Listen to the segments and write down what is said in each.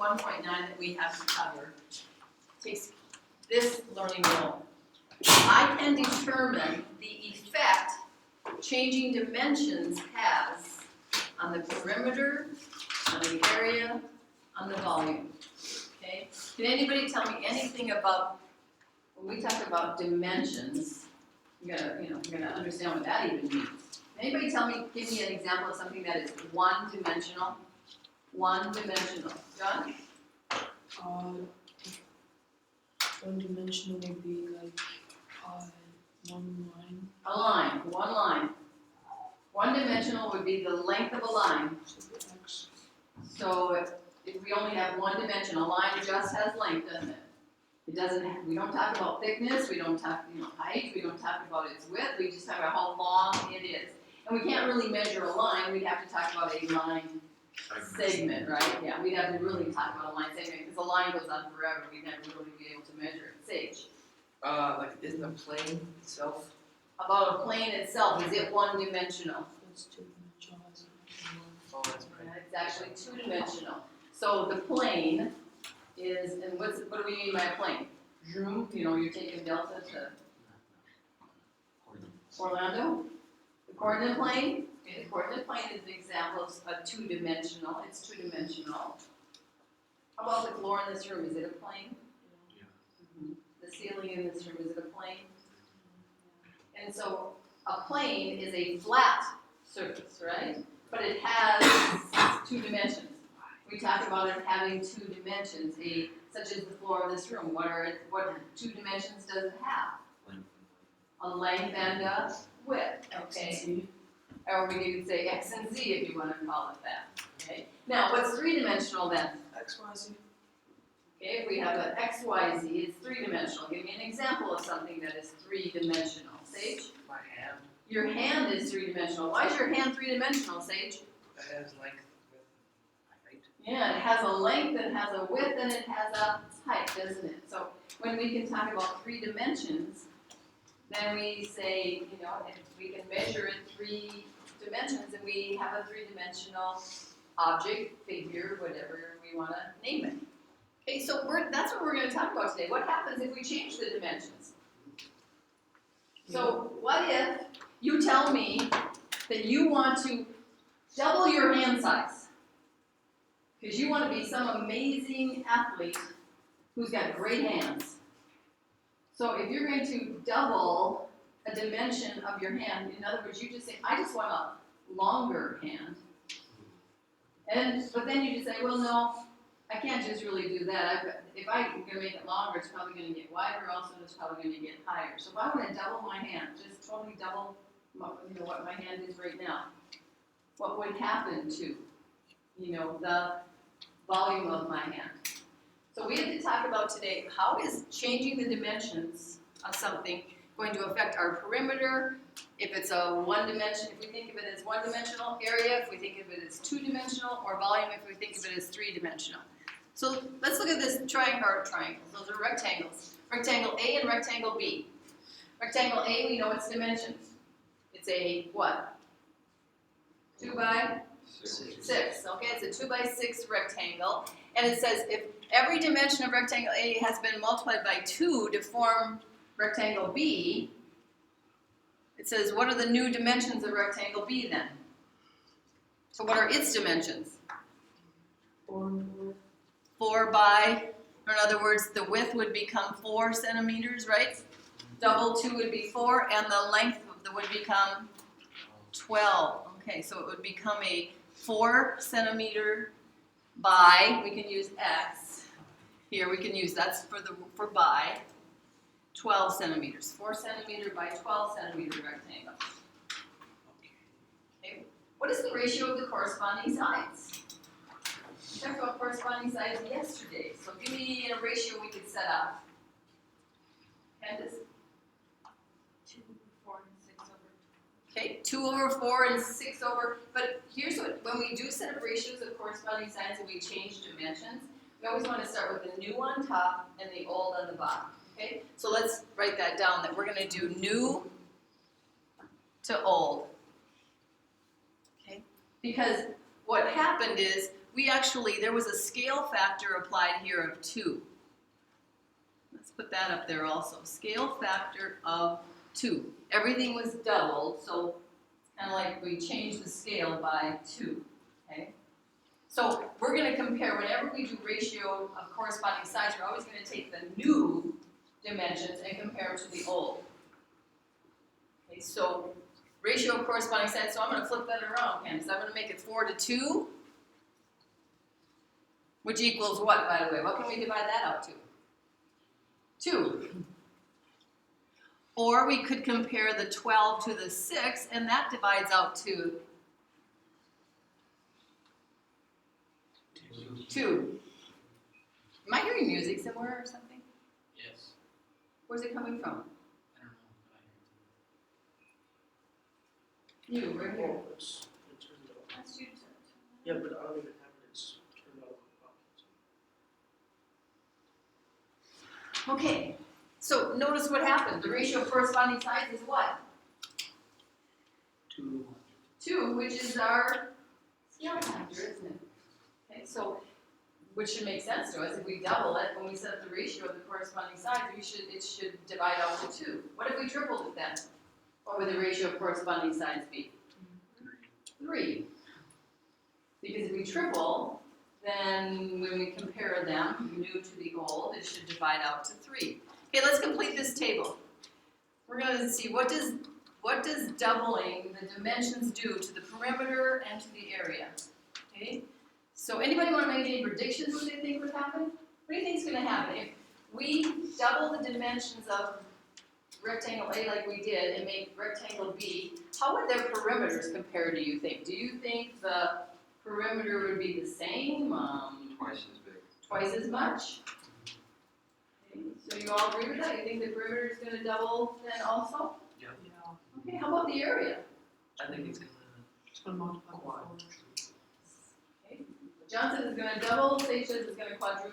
L.1.9 that we have to cover takes this learning goal. I can determine the effect changing dimensions has on the perimeter, on the area, on the volume. Okay? Can anybody tell me anything about, when we talk about dimensions, you gotta understand what that even means. Anybody give me an example of something that is one-dimensional? One-dimensional. John? One-dimensional would be like one line. A line, one line. One-dimensional would be the length of a line. X. So if we only have one dimension, a line just has length, doesn't it? It doesn't have, we don't talk about thickness, we don't talk, height, we don't talk about its width, we just talk about how long it is. And we can't really measure a line, we'd have to talk about a line segment, right? Yeah, we'd have to really talk about a line segment, because a line goes on forever, we'd never really be able to measure it. Sage? Like in the plane itself? About a plane itself, is it one-dimensional? That's two-dimensional. Oh, that's right. It's actually two-dimensional. So the plane is, and what do we mean by a plane? Zoom, you're taking Delta to Orlando. The coordinate plane, okay, the coordinate plane is an example of a two-dimensional. It's two-dimensional. How about the floor in this room? Is it a plane? Yeah. The ceiling in this room, is it a plane? And so a plane is a flat surface, right? But it has two dimensions. We talk about it having two dimensions, such as the floor of this room. What two dimensions does it have? A length and a width, okay? Or we could say X and Z if you want to call it that, okay? Now, what's three-dimensional then? X, Y, Z. Okay, if we have an X, Y, Z, it's three-dimensional. Give me an example of something that is three-dimensional. Sage? My hand. Your hand is three-dimensional. Why is your hand three-dimensional, Sage? That has length, width, height. Yeah, it has a length, it has a width, and it has a height, doesn't it? So when we can talk about three dimensions, then we say, if we can measure it three dimensions, and we have a three-dimensional object, figure, whatever we want to name it. Okay, so that's what we're going to talk about today. What happens if we change the dimensions? So what if you tell me that you want to double your hand size? Because you want to be some amazing athlete who's got great hands. So if you're going to double a dimension of your hand, in other words, you just say, I just want a longer hand. But then you just say, well, no, I can't just really do that. If I'm going to make it longer, it's probably going to get wider. Also, it's probably going to get higher. So if I want to double my hand, just totally double, what my hand is right now, what would happen to, the volume of my hand? So we have to talk about today, how is changing the dimensions of something going to affect our perimeter? If it's a one-dimension, if we think of it as one-dimensional area, if we think of it as two-dimensional, or volume if we think of it as three-dimensional. So let's look at this triangles. Those are rectangles. Rectangle A and rectangle B. Rectangle A, we know its dimensions. It's a what? 2 by 6. Okay, it's a 2 by 6 rectangle. And it says if every dimension of rectangle A has been multiplied by 2 to form rectangle B, it says what are the new dimensions of rectangle B then? So what are its dimensions? 4 by, or in other words, the width would become 4 centimeters, right? Double 2 would be 4, and the length would become 12. Okay, so it would become a 4 centimeter by, we can use X. Here we can use, that's for by, 12 centimeters. 4 centimeter by 12 centimeter rectangle. Okay, what is the ratio of the corresponding sides? We talked about corresponding sides yesterday, so give me a ratio we could set up. Candace? 2 over 4 and 6 over. Okay, 2 over 4 and 6 over, but here's when we do set up ratios of corresponding sides and we change dimensions, we always want to start with the new on top and the old on the bottom. Okay, so let's write that down, that we're going to do new to old. Okay, because what happened is there was a scale factor applied here of 2. Let's put that up there also. Scale factor of 2. Everything was doubled, so it's kind of like we changed the scale by 2. Okay? So we're going to compare, whenever we do ratio of corresponding sides, we're always going to take the new dimensions and compare them to the old. Okay, so ratio of corresponding sides, so I'm going to flip that around, Candace. I'm going to make it 4 to 2, which equals what, by the way? What can we divide that out to? 2. Or we could compare the 12 to the 6, and that divides out to 2. Am I hearing music somewhere or something? Yes. Where's it coming from? I don't know, but I heard it. You, right here. Oh, it's turned off. That's you. Yeah, but I don't even have it, it's turned off. Okay, so notice what happened. The ratio of corresponding sides is what? 2 to 1. 2, which is our scale factor, isn't it? Okay, so, which should make sense to us. If we double it, when we set up the ratio of the corresponding sides, it should divide out to 2. What if we tripled it then? What would the ratio of corresponding sides be? 3. Because if we triple, then when we compare them, new to the old, it should divide out to 3. Okay, let's complete this table. We're going to see what does doubling the dimensions do to the perimeter and to the area. Okay, so anybody want to make any predictions what they think would happen? What do you think is going to happen if we double the dimensions of rectangle A like we did and make rectangle B? How would their perimeters compare, do you think? Do you think the perimeter would be the same? Twice as big. Twice as much? Okay, so you all agree with that? You think the perimeter is going to double then also? Yeah. Okay, how about the area? I think it's It's gonna multiply by 4. Okay, Johnson is going to double, Sage says it's going to quadruple.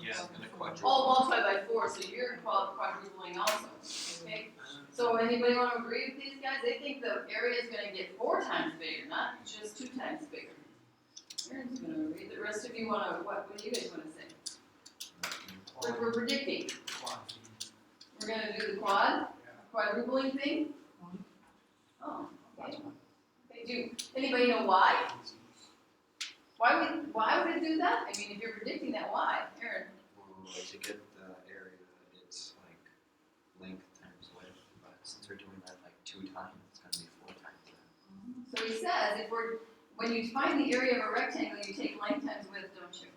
Yeah, it's gonna quadruple. Oh, multiply by 4, so you're quadrupling also. Okay, so anybody want to agree with these guys? They think the area is going to get 4 times bigger, not just 2 times bigger. Aaron's going to agree. The rest of you want to, what do you guys want to say? We're predicting. We're going to do the quadrupling thing? Oh, okay. Okay, anybody know why? Why would it do that? I mean, if you're predicting that, why? Aaron? Well, to get the area, it's like length times width, but since we're doing that like 2 times, it's gonna be 4 times that. So he says, when you find the area of a rectangle, you take length times width, don't you?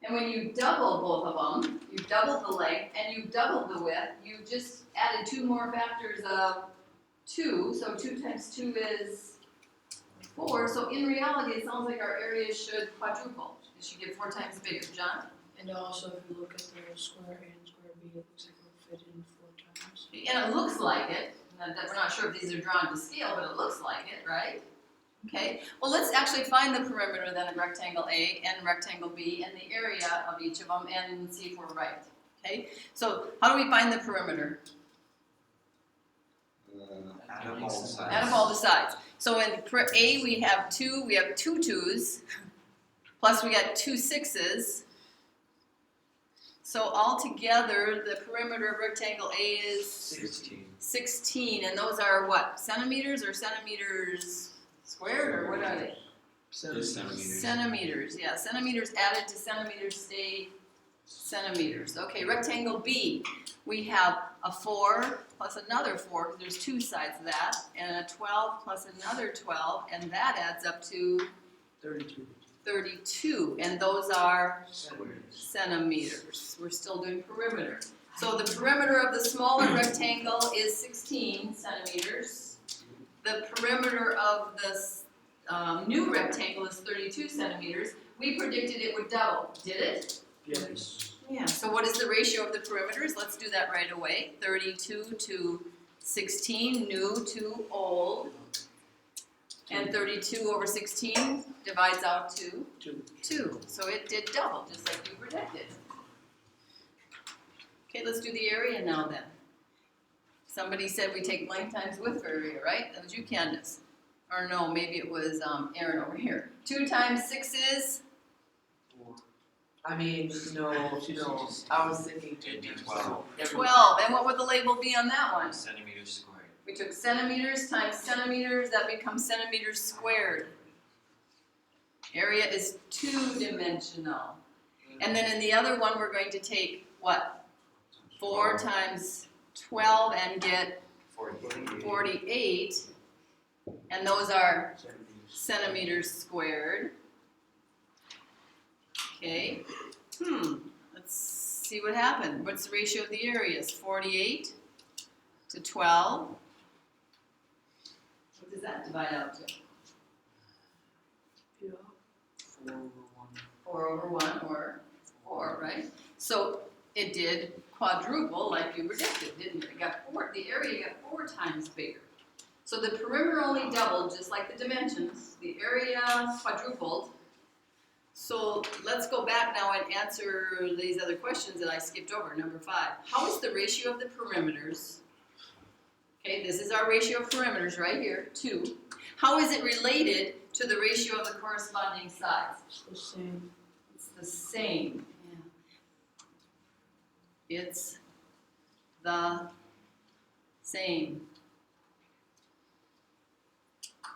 And when you double both of them, you double the length and you double the width, you just added 2 more factors of 2, so 2 times 2 is 4, so in reality it sounds like our area should quadruple. It should get 4 times bigger. John? And also, if you look at the square A and square B, it looks like it'll fit in 4 times. And it looks like it. We're not sure if these are drawn to scale, but it looks like it, right? Okay, well let's actually find the perimeter then of rectangle A and rectangle B and the area of each of them and see if we're right. Okay, so how do we find the perimeter? Add up all the sides. Add up all the sides. So in A we have 2 2's, plus we got 2 6's. So altogether the perimeter of rectangle A is 16, and those are what? Centimeters or centimeters squared, or what are they? Centimeters. Centimeters, yeah. Centimeters added to centimeters stay centimeters. Okay, rectangle B, we have a 4 plus another 4, because there's 2 sides of that, and a 12 plus another 12, and that adds up to 32, and those are centimeters. We're still doing perimeter. So the perimeter of the smaller rectangle is 16 centimeters. The perimeter of the new rectangle is 32 centimeters. We predicted it would double. Did it? Yes. Yeah. So what is the ratio of the perimeters? Let's do that right away. 32 to 16, new to old. And 32 over 16 divides out to 2. So it did double, just like you predicted. Okay, let's do the area now then. Somebody said we take length times width for area, right? That was you, Candace. or no, maybe it was Aaron over here. 2 times 6 is? I mean, no, I was thinking It'd be 2 times 12. 12. And what would the label be on that one? Centimeters squared. We took centimeters times centimeters, that becomes centimeters squared. Area is 2-dimensional. And then in the other one, we're going to take what? 4 times 12 and get 48. And those are centimeters squared. Okay. Let's see what happened. What's the ratio of the areas? 48 to 12. What does that divide out to? Yeah. 4 over 1. 4 over 1 or 4, right? So it did quadruple like you predicted, didn't it? It got 4, the area got 4 times bigger. So the perimeter only doubled, just like the dimensions. The area quadrupled. So let's go back now and answer these other questions that I skipped over. Number 5. How is the ratio of the perimeters? Okay, this is our ratio of perimeters right here, 2. How is it related to the ratio of the corresponding sides? It's the same. It's the same. Yeah. It's the same.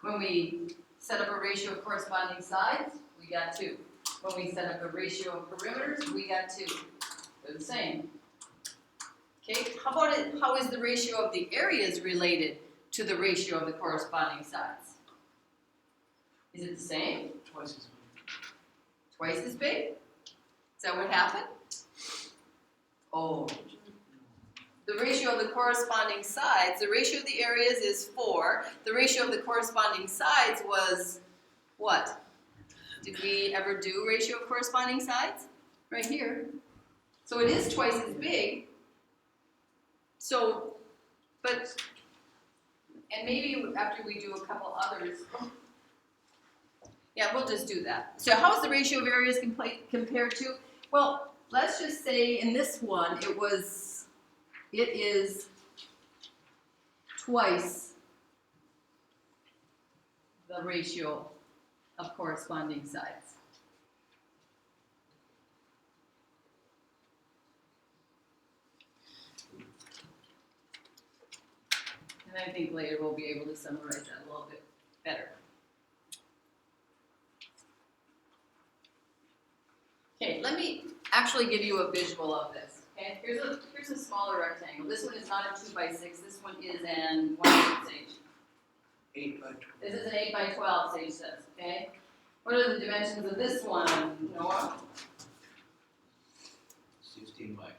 When we set up a ratio of corresponding sides, we got 2. When we set up a ratio of perimeters, we got 2. They're the same. Okay, how about it? How is the ratio of the areas related to the ratio of the corresponding sides? Is it the same? Twice as many. Twice as big? Is that what happened? Oh. The ratio of the corresponding sides, the ratio of the areas is 4. The ratio of the corresponding sides was what? Did we ever do ratio of corresponding sides? Right here. So it is twice as big. So, but, and maybe after we do a couple others, yeah, we'll just do that. So how is the ratio of areas compared to? Well, let's just say in this one, it is twice the ratio of corresponding sides. And I think later we'll be able to summarize that a little bit better. Okay, let me actually give you a visual of this. Okay, here's a smaller rectangle. This one is not a 2 by 6. This one is an 1/8 sage. 8 by 12. This is an 8 by 12, Sage says. Okay, what are the dimensions of this one, Noah? 16 by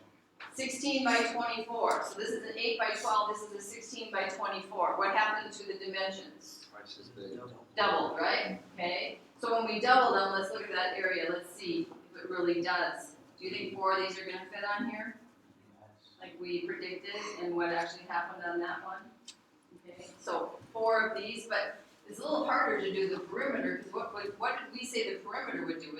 16 by 24. So this is an 8 by 12. This is a 16 by 24. What happened to the dimensions? twice as big. Doubled, right? Okay. So when we double them, let's look at that area. Let's see if it really does. Do you think 4 of these are going to fit on here, like we predicted, and what actually happened on that one? Okay. So 4 of these, but it's a little harder to do the perimeter because what did we say the perimeter would do?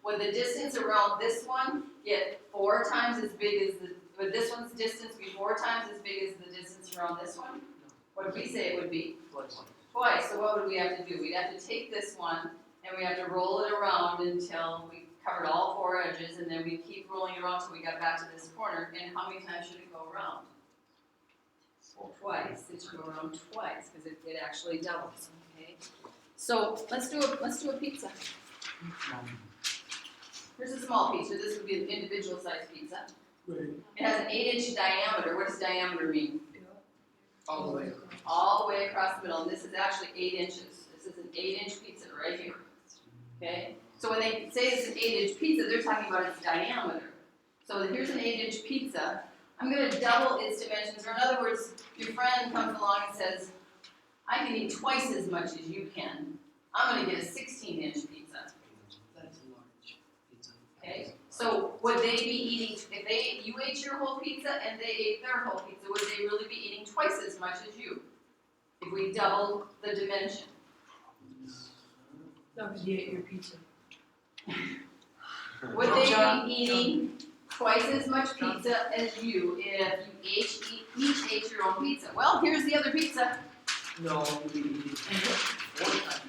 Would the distance around this one get 4 times as big as would this one's distance be 4 times as big as the distance around this one? What did we say it would be? Twice. So what would we have to do? We'd have to take this one and we have to roll it around until we covered all 4 edges, and then we keep rolling it around until we got back to this corner. And how many times should it go around? 4. Twice. It should go around twice because it actually doubles. Okay. So let's do a pizza. Here's a small pizza. This would be an individual sized pizza. Right. It has an 8-inch diameter. What does diameter mean? All the way. All the way across the middle. And this is actually 8 inches. This is an 8-inch pizza right here. Okay? So when they say it's an 8-inch pizza, they're talking about its diameter. So here's an 8-inch pizza. I'm going to double its dimensions. Or in other words, your friend comes along and says, I can eat twice as much as you can. I'm going to get a 16-inch pizza. That's a large pizza. Okay? So would they be eating, if you ate your whole pizza and they ate their whole pizza, would they really be eating twice as much as you? If we doubled the dimension. No, because you ate your pizza. Would they be eating twice as much pizza as you if you each ate your own pizza? Well, here's the other pizza. No, you'd be eating 4 times as much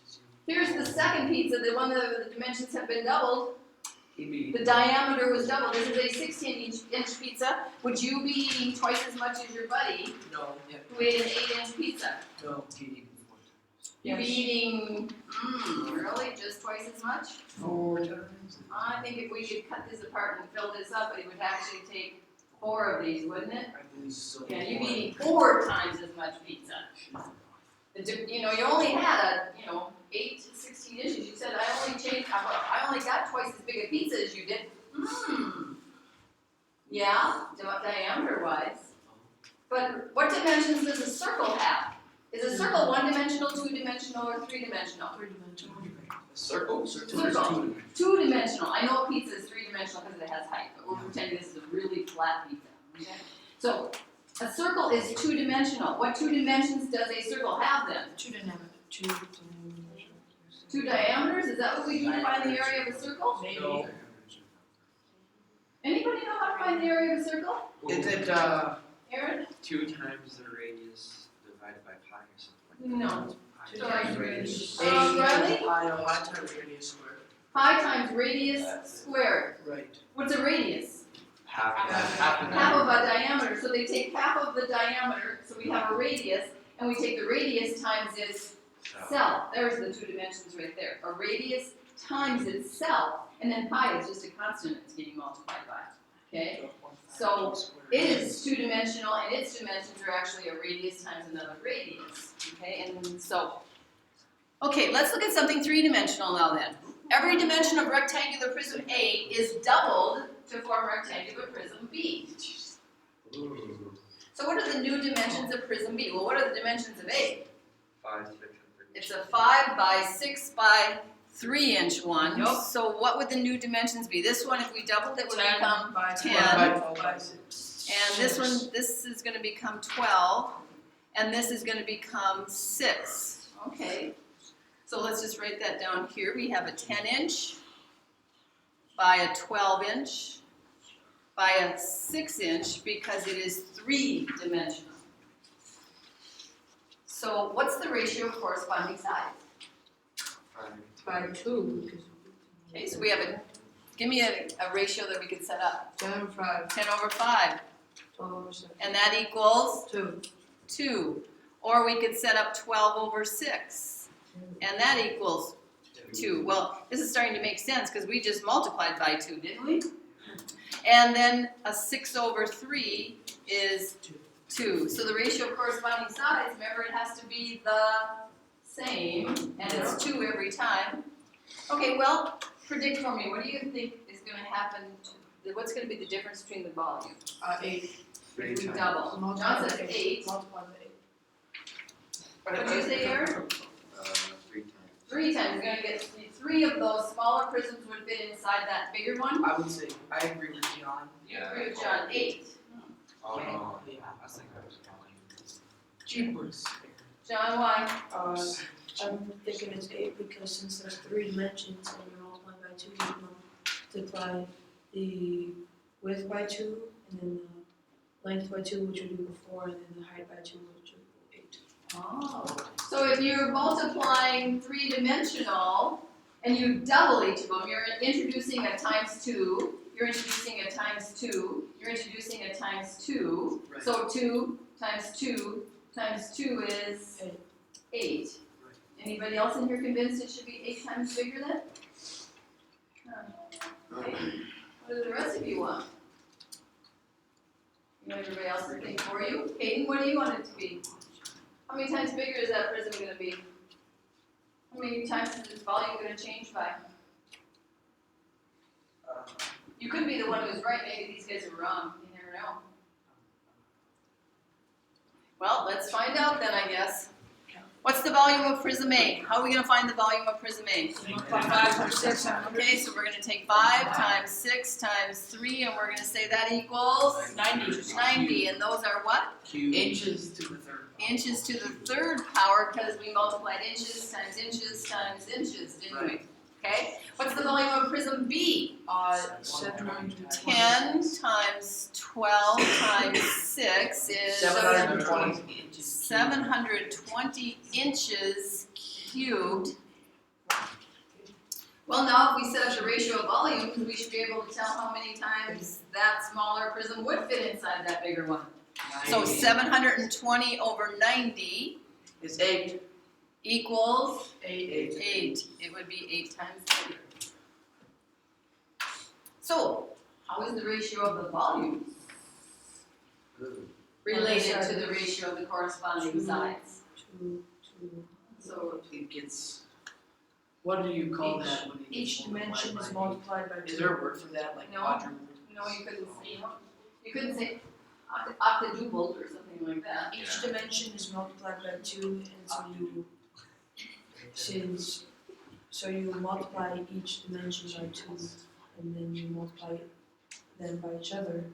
as you. Here's the second pizza, the one that the dimensions have been doubled. He'd be The diameter was doubled. This is a 16-inch pizza. Would you be eating twice as much as your buddy no, yeah, who ate an 8-inch pizza? no, he'd eat 4 times. You'd be eating, really, just twice as much? 4 times? I think if we could cut this apart and fill this up, it would actually take 4 of these, wouldn't it? I believe so. Yeah, you'd be eating 4 times as much pizza. You know, you only had 8 to 16 inches. You said I only got twice as big a pizza as you did. Yeah, diameter-wise. But what dimensions does a circle have? Is a circle 1-dimensional, 2-dimensional, or 3-dimensional? 3-dimensional. A circle? Circle. 2-dimensional. 2-dimensional. I know a pizza is 3-dimensional because it has height, but we're pretending this is a really flat pizza. Okay? So a circle is 2-dimensional. What 2 dimensions does a circle have then? 2 diameter. 2 diameters. 2 diameters? Is that what we do to find the area of a circle? Maybe. No. Anybody know how to find the area of a circle? Is it, Aaron? 2 times the radius divided by pi or something. No. Two Sorry. times radius. Riley? pi times radius squared. Pi times radius squared. Right. What's a radius? Half of Half of Half of a diameter. So they take half of the diameter, so we have a radius, and we take the radius times its self. There's the 2 dimensions right there. A radius times itself, and then pi is just a constant it's getting multiplied by. Okay? So it is 2-dimensional, and its dimensions are actually a radius times another radius. Okay, and so, okay, let's look at something 3-dimensional now then. Every dimension of rectangular prism A is doubled to form rectangular prism B. So what are the new dimensions of prism B? Well, what are the dimensions of A? 5, 6, and 3. It's a 5 by 6 by 3-inch one. Yup. So what would the new dimensions be? This one, if we doubled it, would 10 become by 10. 12 by 6. And this one, this is going to become 12, and this is going to become 6. Okay. So let's just write that down here. We have a 10-inch by a 12-inch by a 6-inch because it is 3-dimensional. So what's the ratio of corresponding size? 5. by 2. Because Okay, so we have give me a ratio that we could set up. 10 over 5. 10 over 5, 12 over 7. and that equals 2. 2. Or we could set up 12 over 6, and that equals 2. Well, this is starting to make sense because we just multiplied by 2, didn't we? And then a 6 over 3 is 2. So the ratio of corresponding sides, remember it has to be the same, and it's 2 every time. Okay, well, predict for me, what do you think is going to happen? What's going to be the difference between the volume? 8. If we 3 times. double. Multiply John says by 8. Multiply by 8. What did you say, Aaron? 3 times. 3 times. You're going to get 3 of those smaller prisms would fit inside that bigger one. I would say, I agree with John. You agree with John, 8. Oh, Okay. no. Yeah. I was thinking I was calling. Jeepers. John, why? I'm thinking it's 8 because since there's 3 dimensions and you're multiplying by 2, you multiply the width by 2, and then the length by 2, which would equal 4, and then the height by 2, which would equal 8. Oh. So if you're multiplying 3-dimensional and you double each of them, you're introducing a times 2, you're introducing a times 2, you're introducing a times 2. Right. So 2 times 2 times 2 is 8. Anybody else in here convinced it should be 8 times bigger then? Okay. What do the rest of you want? You know everybody else is thinking for you? Hayden, what do you want it to be? How many times bigger is that prism going to be? How many times is its volume going to change by? You could be the one who's right. Maybe these guys are wrong. You never know. Well, let's find out then, I guess. What's the volume of prism A? How are we going to find the volume of prism A? Multiply 5 times 6 times Okay, so we're going to take 5 times 6 times 3, and we're going to say that equals 90. And those are what? Inches to the 3rd power. Inches to the 3rd power, because we multiplied inches times inches times inches, didn't we? Okay? What's the volume of prism B? 720. 10 times 12 times 6 is 720 inches. 720 inches cubed. Well, now if we set up the ratio of volumes, we should be able to tell how many times that smaller prism would fit inside that bigger one. So 90 720 over 90 is 8. equals 8. 8. It would be 8 times bigger. So, how is the ratio of the volumes related to the ratio of the corresponding sides? 2. So, It gets. What do you call that when it gets Each dimension is multiplied by 2. Is there a word for that, like No. quadruple? no, you couldn't say octadupled or something like that. Each dimension is multiplied by 2, and so you multiply each dimension by 2, and then you multiply them by each other,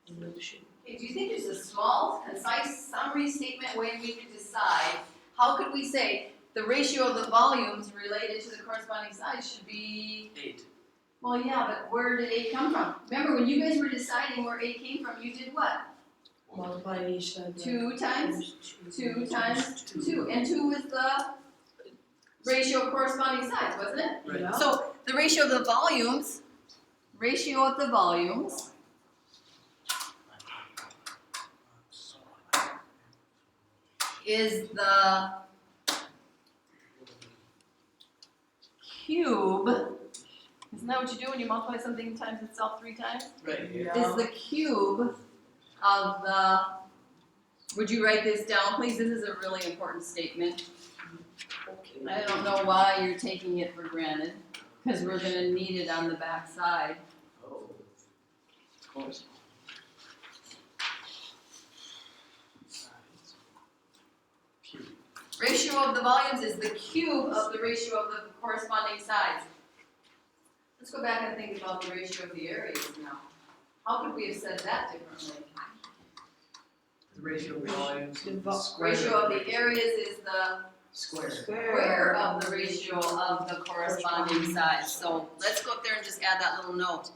and you should. Okay, do you think there's a small, concise summary statement way we could decide, how could we say the ratio of the volumes related to the corresponding sides should be, 8. well, yeah, but where did 8 come from? Remember, when you guys were deciding where 8 came from, you did what? Multiply each side by 2 times 2 times 2, and 2 was the ratio of corresponding sides, wasn't it? Right. Yeah. So the ratio of the volumes is the cube. Isn't that what you do when you multiply something times itself 3 times? Right. Is the cube of the, would you write this down, please? This is a really important statement. Okay. I don't know why you're taking it for granted, because we're gonna need it on the back side. Oh. Of course. Ratio of the volumes is the cube of the ratio of the corresponding sides. Let's go back and think about the ratio of the areas now. How could we have said that differently? The ratio of volumes. The square Ratio of the areas is the Square. square of the ratio of the corresponding sides. So let's go up there and just add that little note.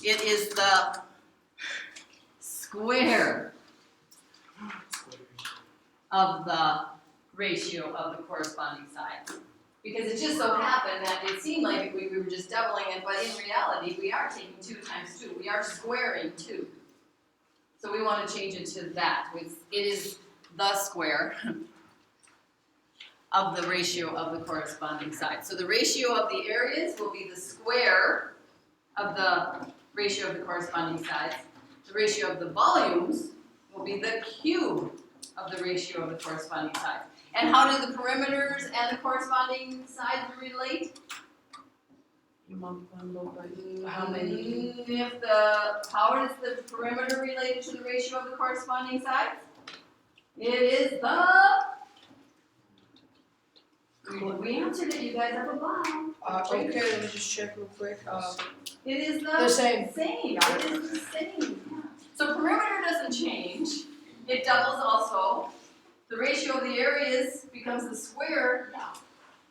It is the square of the ratio of the corresponding sides. Because it just so happened that it seemed like we were just doubling it, but in reality, we are taking 2 times 2. We are squaring 2. So we want to change it to that. It is the square of the ratio of the corresponding sides. So the ratio of the areas will be the square of the ratio of the corresponding sides. The ratio of the volumes will be the cube of the ratio of the corresponding sides. And how do the perimeters and the corresponding sides relate? You multiply them both by how many? How is the perimeter related to the ratio of the corresponding sides? It is the. We answered it. You guys have a bomb. Okay, let me just check real quick. It is The same. Same. It is the same. Yeah. So perimeter doesn't change. It doubles also. The ratio of the areas becomes the square.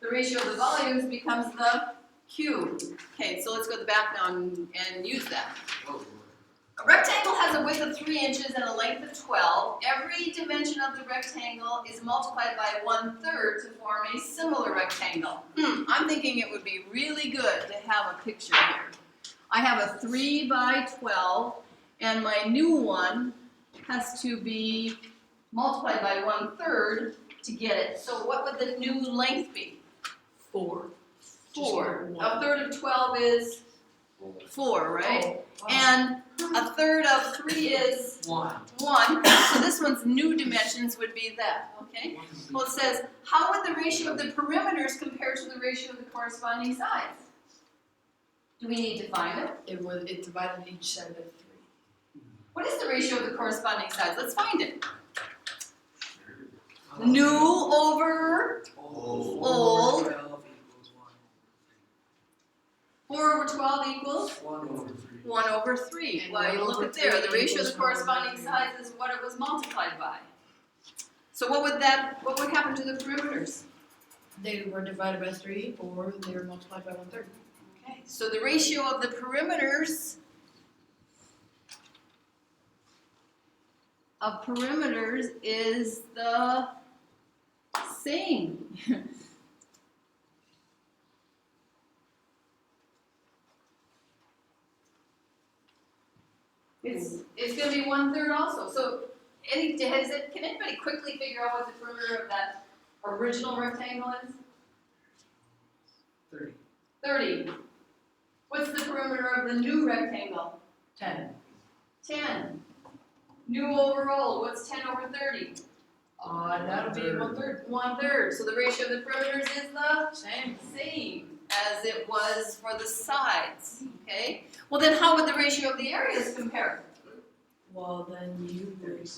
The ratio of the volumes becomes the cube. Okay, so let's go to the back now and use that. A rectangle has a width of 3 inches and a length of 12. Every dimension of the rectangle is multiplied by 1/3 to form a similar rectangle. I'm thinking it would be really good to have a picture here. I have a 3 by 12, and my new one has to be multiplied by 1/3 to get it. So what would the new length be? 4. 4. A third of 12 is 4, right? Oh, wow. And a third of 3 is 1. 1. So this one's new dimensions would be that, okay? Well, it says, how would the ratio of the perimeters compare to the ratio of the corresponding sides? Do we need to find it? It divided each side by 3. What is the ratio of the corresponding sides? Let's find it. New over Old. 12 equals 4 over 12 equals 1 over 3. 1 over 3. And Well, 1 you look over at there. The 3 ratio of the equals corresponding 1 over sides is what it was multiplied by. So what would happen to the perimeters? They were divided by 3, or they were multiplied by 1/3. Okay, so the ratio of the perimeters of perimeters is the same. It's gonna be 1/3 also, so can anybody quickly figure out what the perimeter of that original rectangle is? 30. 30. What's the perimeter of the new rectangle? 10. 10. New over old, what's 10 over 30? That'll be 1/3. 1/3, so the ratio of the perimeters is the Same. same as it was for the sides, okay? Well then how would the ratio of the areas compare? Well, then you would,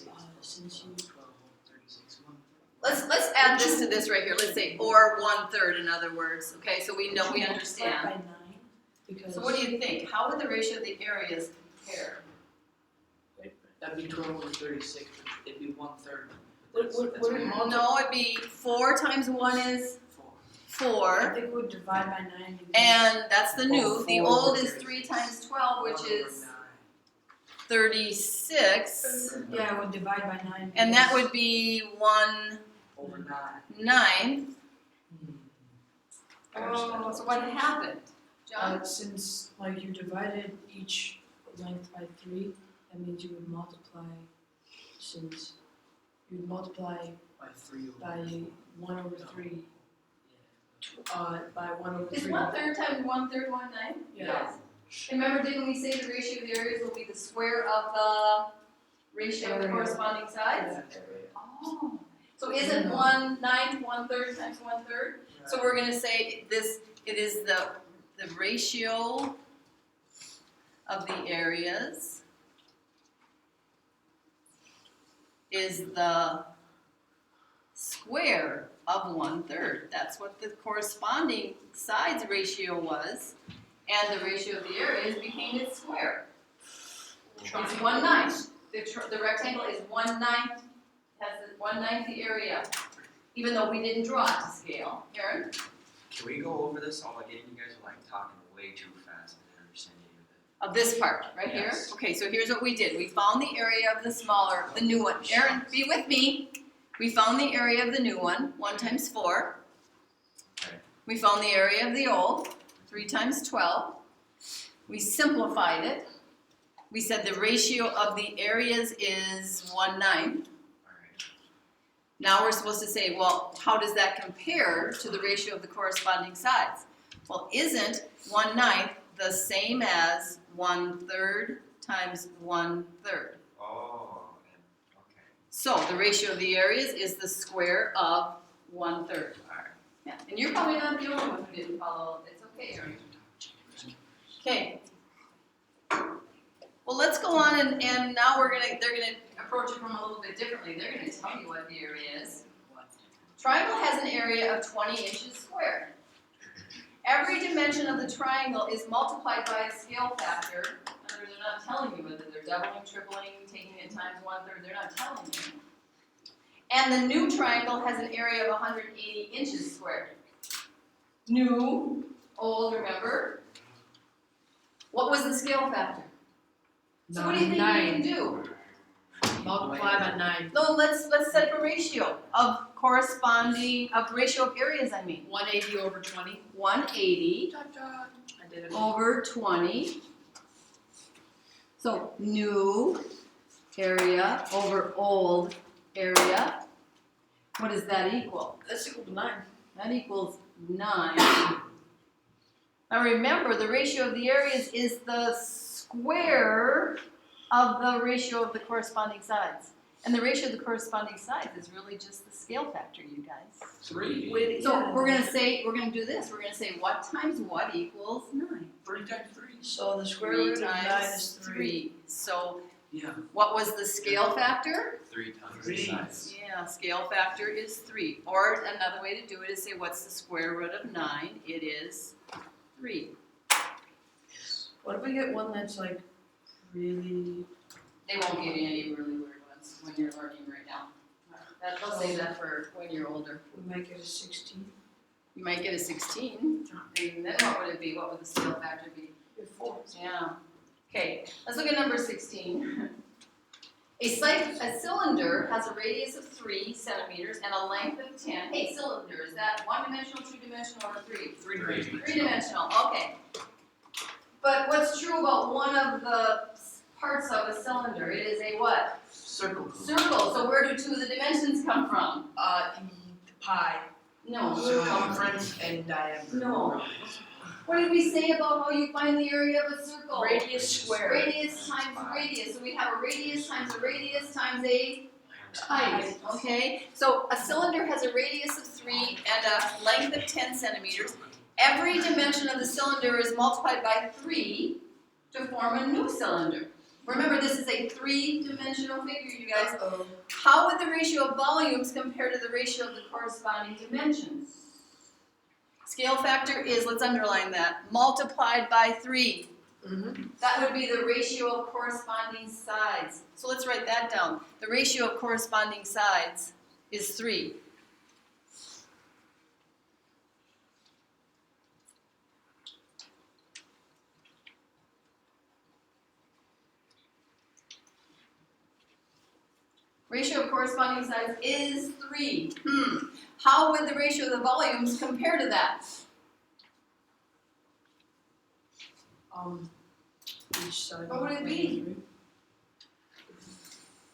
since you 12, 36, 1. Let's add this to this right here, let's say, or 1/3 in other words, okay, so we know, we multiply understand. by 9, because So what do you think, how would the ratio of the areas compare? That'd be 12 over 36, but it'd be 1/3. What- No, it'd be 4 times 1 is 4. I 4, think we'd divide by 9 because and that's the new, the 4 old over is 3 times 12, which 1 is over 9. 36, yeah, we'd divide by 9. and that because- would be 1/9. Over 9. Oh, so what happened, John? Since like you divided each length by 3, that means you would multiply, since you would multiply By 3 over by 1 over 3, by 1 over 3. Is 1/3 times 1/3 1/9? Yeah. Remember, didn't we say the ratio of the areas will be the square of the ratio of the Area. corresponding sides? Yeah. Oh. So isn't 1/9 1/3 times 1/3? So we're gonna say this, it is the ratio of the areas is the square of 1/3. That's what the corresponding sides ratio was, and the ratio of the areas became its square. It's 1/9. The rectangle is 1/9, has the 1/9 the area, even though we didn't draw it to scale. Aaron? Can we go over this all again? You guys are like talking way too fast. I didn't understand any of it. Of this part, right here? Yes. Okay, so here's what we did. We found the area of the smaller, the new one. Aaron, be with me. We found the area of the new one, 1 times 4. Okay. We found the area of the old, 3 times 12. We simplified it. We said the ratio of the areas is 1/9. Alright. Now we're supposed to say, well, how does that compare to the ratio of the corresponding sides? Well, isn't 1/9 the same as 1/3 times 1/3? Oh, and okay. So the ratio of the areas is the square of 1/3. Alright. Yeah, and you're probably not the only one who didn't follow. It's okay, Aaron. Okay. Well, let's go on and now they're gonna approach it from a little bit differently. They're gonna tell you what the area is. Triangle has an area of 20 inches squared. Every dimension of the triangle is multiplied by a scale factor. In other words, they're not telling you whether they're doubling, tripling, taking it times 1/3. They're not telling you. And the new triangle has an area of 180 inches squared. New, old, remember? What was the scale factor? So what do you think we can do? Multiply by 9. No, let's set up a ratio of ratio of areas, I mean. 180 over 20. 180 I did it. over 20. So new area over old area. What does that equal? That's equal to 9. That equals 9. Now remember, the ratio of the areas is the square of the ratio of the corresponding sides. And the ratio of the corresponding sides is really just the scale factor, you guys. 3. So we're gonna do this. We're gonna say what times what equals 9. 3 times 3. So the square 3 root of 9 times is 3. 3. So Yeah. what was the scale factor? 3 times Three. the size. Yeah, scale factor is 3. Or another way to do it is say what's the square root of 9? It is 3. What if we get one that's like really, They won't give you any really weird ones when you're learning right now. They'll say that for when you're older. we might get a 16? You might get a 16, and then what would it be? What would the scale factor be? 4. Yeah. Okay, let's look at number 16. A cylinder has a radius of 3 centimeters and a length of 10. Hey, cylinder, is that one-dimensional, two-dimensional, or three? Three-dimensional, okay. But what's true about one of the parts of a cylinder? It is a what? Circle. Circle. So where do two of the dimensions come from? The pi, No. circumference and diameter. No. What did we say about how you find the area of a circle? Radius squared. Radius times radius. So we have a radius times a height. Okay? So a cylinder has a radius of 3 and a length of 10 centimeters. Every dimension of the cylinder is multiplied by 3 to form a new cylinder. Remember, this is a 3-dimensional figure, you guys. How would the ratio of volumes compare to the ratio of the corresponding dimensions? Scale factor is, let's underline that, multiplied by 3. That would be the ratio of corresponding sides. So let's write that down. The ratio of corresponding sides is 3. Ratio of corresponding sides is 3. How would the ratio of the volumes compare to that? Each side. What would it be?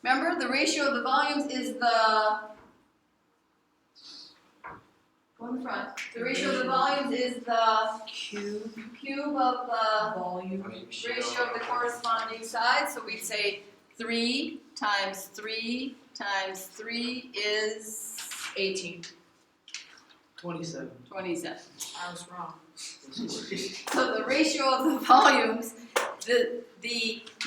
Remember, the ratio of the volumes is the, go in the front. The ratio of the volumes is the Cube cube of the volume. ratio of the corresponding sides. So we'd say 3 times 3 times 3 is 18. 27. 27. I was wrong. So the ratio of the volumes, the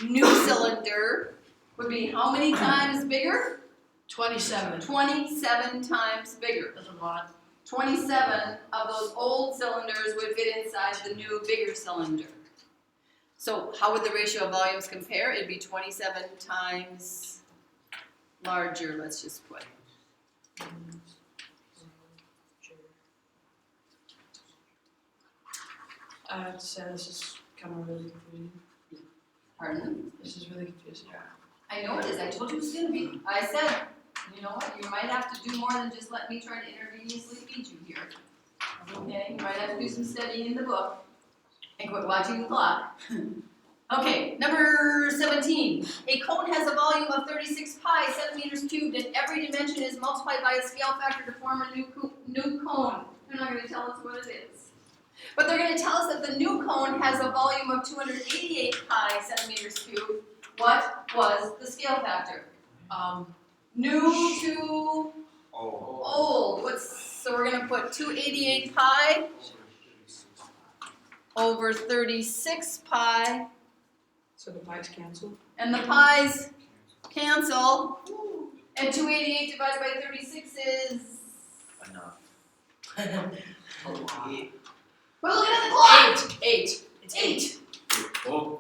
new cylinder would be how many times bigger? 27. 27 times bigger. That's a lot. 27 of those old cylinders would fit inside the new, bigger cylinder. So how would the ratio of volumes compare? It'd be 27 times larger, let's just put. I have to say, this is kind of really confusing. Pardon? This is really confusing. I know it is. I told you it was going to be. I said, you know what? You might have to do more than just let me try to intravenously feed you here. Okay? You might have to do some studying in the book and quit watching the clock. Okay, number 17. A cone has a volume of 36 pi centimeters cubed, and every dimension is multiplied by a scale factor to form a new cone. They're not going to tell us what it is. But they're going to tell us that the new cone has a volume of 288 pi centimeters cubed. What was the scale factor? New to old. So we're going to put 288 pi over 36 pi. So the pi's cancel? And the pi's cancel. And 288 divided by 36 is... Enough. Well, look at the clock! 8. It's 8. Oh.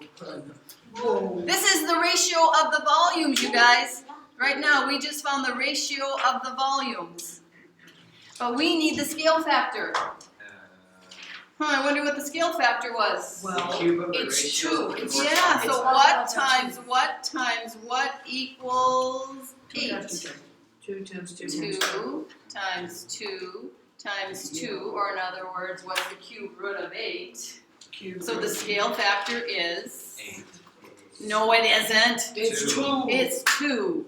Whoa. This is the ratio of the volumes, you guys. Right now, we just found the ratio of the volumes. But we need the scale factor. I wonder what the scale factor was. Well, cube of the it's ratio. 2. It's Yeah, it's so one what over times what times what equals 2 8? times 2 times 2 times 2 times 2 times 2, or in other words, what's the cube root of 8? cube. So the scale factor is... 8. No, it isn't. It's 2. It's 2.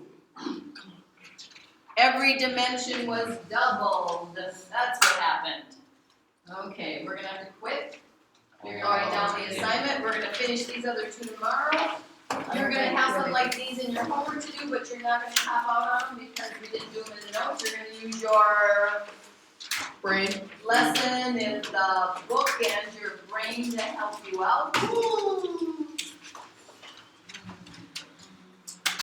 Every dimension was doubled. That's what happened. Okay, we're going to have to quit. You're going to write down the assignment. We're going to finish these other 2 tomorrow. You're going to have something like these in your homework to do, but you're not going to tap out on them because we didn't do them in the notes. You're going to use your brain. lesson in the book and your brain to help you out.